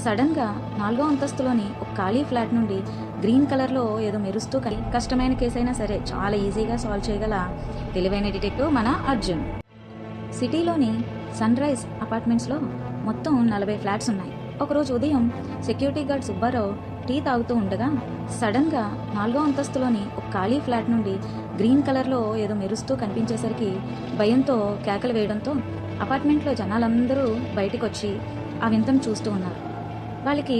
సడన్గా 4వ అంతస్తులోని ఒక ఖాళీ ఫ్లాట్ నుండి గ్రీన్ కలర్లో ఏదో మెరుస్తూ కష్టమైన కేసైనా సరే చాలా ఈజీగా సాల్వ్ చేయగల తెలివైన డిటెక్టివ్ మన అర్జున్. సిటీలోని సన్ రైజ్ అపార్ట్మెంట్స్లో మొత్తం 40 ఫ్లాట్స్ ఉన్నాయి. ఒకరోజు ఉదయం సెక్యూరిటీ గార్డ్ సుబ్బారావు టీ తాగుతూ ఉండగా సడన్గా 4వ అంతస్తులోని ఒక ఖాళీ ఫ్లాట్ నుండి గ్రీన్ కలర్లో ఏదో మెరుస్తూ కనిపించేసరికి భయంతో కేకలు వేయడంతో అపార్ట్మెంట్లో జనాలందరూ బయటకు వచ్చి ఆ వింతను చూస్తూ ఉన్నారు. వాళ్ళకి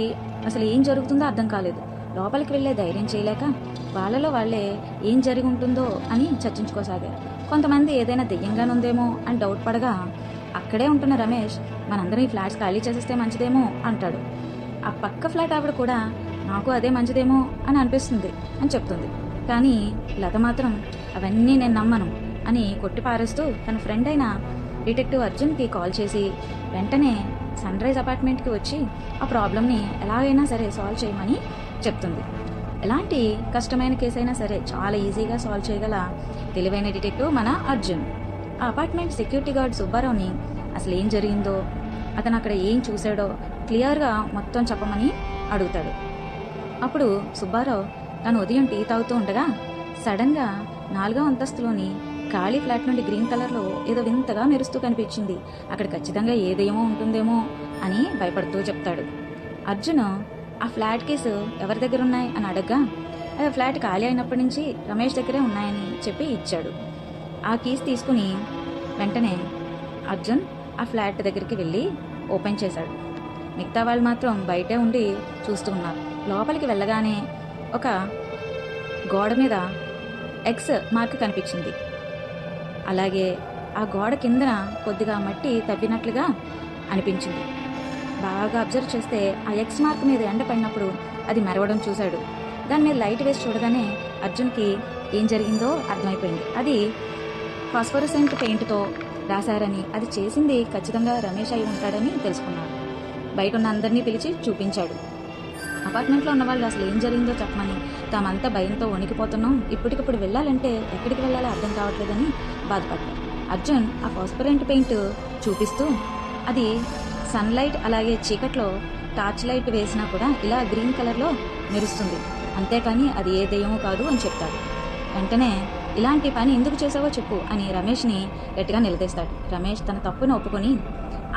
అసలు ఏం జరుగుతుందో అర్థం కాలేదు. లోపలికి వెళ్లే ధైర్యం చేయలేక వాళ్ళలో వాళ్లే ఏం జరిగి ఉంటుందో అని చర్చించుకోసాగారు. కొంతమంది ఏదైనా దెయ్యంగానుందేమో అని డౌట్ పడగా అక్కడే ఉంటున్న రమేష్ మనందరం ఈ ఫ్లాట్స్ ఖాళీ చేసేస్తే మంచిదేమో అంటాడు. ఆ పక్క ఫ్లాట్ ఆవిడ కూడా నాకు అదే మంచిదేమో అని అనిపిస్తుంది అని చెప్తుంది. కానీ లత మాత్రం అవన్నీ నేను నమ్మను అని కొట్టి పారేస్తూ తన ఫ్రెండ్ అయిన డిటెక్టివ్ అర్జున్కి కాల్ చేసి వెంటనే సన్ రైజ్ అపార్ట్మెంట్కి వచ్చి ఆ ప్రాబ్లమ్ని ఎలాగైనా సరే సాల్వ్ చేయమని చెప్తుంది. ఎలాంటి కష్టమైన కేసైనా సరే చాలా ఈజీగా సాల్వ్ చేయగల తెలివైన డిటెక్టివ్ మన అర్జున్. ఆ అపార్ట్మెంట్ సెక్యూరిటీ గార్డ్ సుబ్బారావుని అసలు ఏం జరిగిందో, అతను అక్కడ ఏం చూశాడో క్లియర్గా మొత్తం చెప్పమని అడుగుతాడు. అప్పుడు సుబ్బారావు తను ఉదయం టీ తాగుతూ ఉండగా సడన్గా 4వ అంతస్తులోని ఖాళీ ఫ్లాట్ నుండి గ్రీన్ కలర్లో ఏదో వింతగా మెరుస్తూ కనిపించింది. అక్కడ ఖచ్చితంగా ఏదేమో ఉంటుందేమో అని భయపడుతూ చెప్తాడు. అర్జున్ ఆ ఫ్లాట్ కేసు ఎవరి దగ్గర ఉన్నాయి అని అడగ్గా ఆ ఫ్లాట్ ఖాళీ అయినప్పటి నుంచి రమేష్ దగ్గరే ఉన్నాయని చెప్పి ఇచ్చాడు. ఆ కీస్ తీసుకుని వెంటనే అర్జున్ ఆ ఫ్లాట్ దగ్గరికి వెళ్ళి ఓపెన్ చేశాడు. మిగతా వాళ్ళు మాత్రం బయటే ఉండి చూస్తూ ఉన్నారు. లోపలికి వెళ్ళగానే ఒక గోడ మీద ఎక్స్ మార్క్ కనిపించింది. అలాగే ఆ గోడ కిందన కొద్దిగా మట్టి తవ్వినట్లుగా అనిపించింది. బాగా అబ్జర్వ్ చేస్తే ఆ ఎక్స్ మార్క్ మీద ఎండ పడినప్పుడు అది మెరవడం చూశాడు. దాని మీద లైట్ వేసి చూడగానే అర్జున్కి ఏం జరిగిందో అర్థమైపోయింది. అది ఫాస్ఫోరసెంట్ పెయింట్తో రాశారని, అది చేసింది ఖచ్చితంగా రమేష్ అయి ఉంటాడని తెలుసుకున్నాడు. బయట ఉన్న అందరినీ పిలిచి చూపించాడు. అపార్ట్మెంట్లో ఉన్న వాళ్ళు అసలు ఏం జరిగిందో చెప్పమని తామంతా భయంతో వణికిపోతున్నాం, ఇప్పటికిప్పుడు వెళ్ళాలంటే ఎక్కడికి వెళ్ళాలో అర్థం కావట్లేదని బాధపడ్డాడు. అర్జున్ ఆ ఫాస్ఫరెంట్ పెయింట్ చూపిస్తూ అది సన్లైట్ అలాగే చీకట్లో టార్చ్ లైట్ వేసినా కూడా ఇలా గ్రీన్ కలర్లో మెరుస్తుంది, అంతేకాని అది ఏ దెయ్యమో కాదు అని చెప్తాడు. వెంటనే ఇలాంటి పని ఎందుకు చేసావో చెప్పు అని రమేష్ని గట్టిగా నిలదీస్తాడు. రమేష్ తన తప్పును ఒప్పుకొని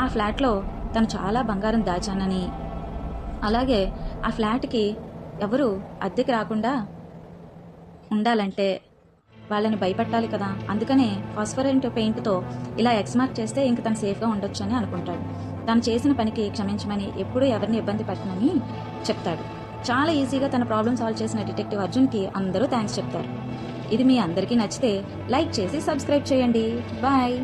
ఆ ఫ్లాట్లో తను చాలా బంగారం దాచానని, అలాగే ఆ ఫ్లాట్కి ఎవరు అద్దెకి రాకుండా ఉండాలంటే వాళ్ళని భయపెట్టాలి కదా, అందుకనే ఫాస్ఫరెంట్ పెయింట్తో ఇలా ఎక్స్ మార్క్ చేస్తే ఇంక తను సేఫ్గా ఉండొచ్చు అని అనుకుంటాడు. తను చేసిన పనికి క్షమించమని, ఎప్పుడూ ఎవరిని ఇబ్బంది పెట్టనని చెప్తాడు. చాలా ఈజీగా తన ప్రాబ్లం సాల్వ్ చేసిన డిటెక్టివ్ అర్జున్కి అందరూ థ్యాంక్స్ చెప్తారు. ఇది మీ అందరికీ నచ్చితే లైక్ చేసి సబ్స్క్రైబ్ చేయండి. బాయ్.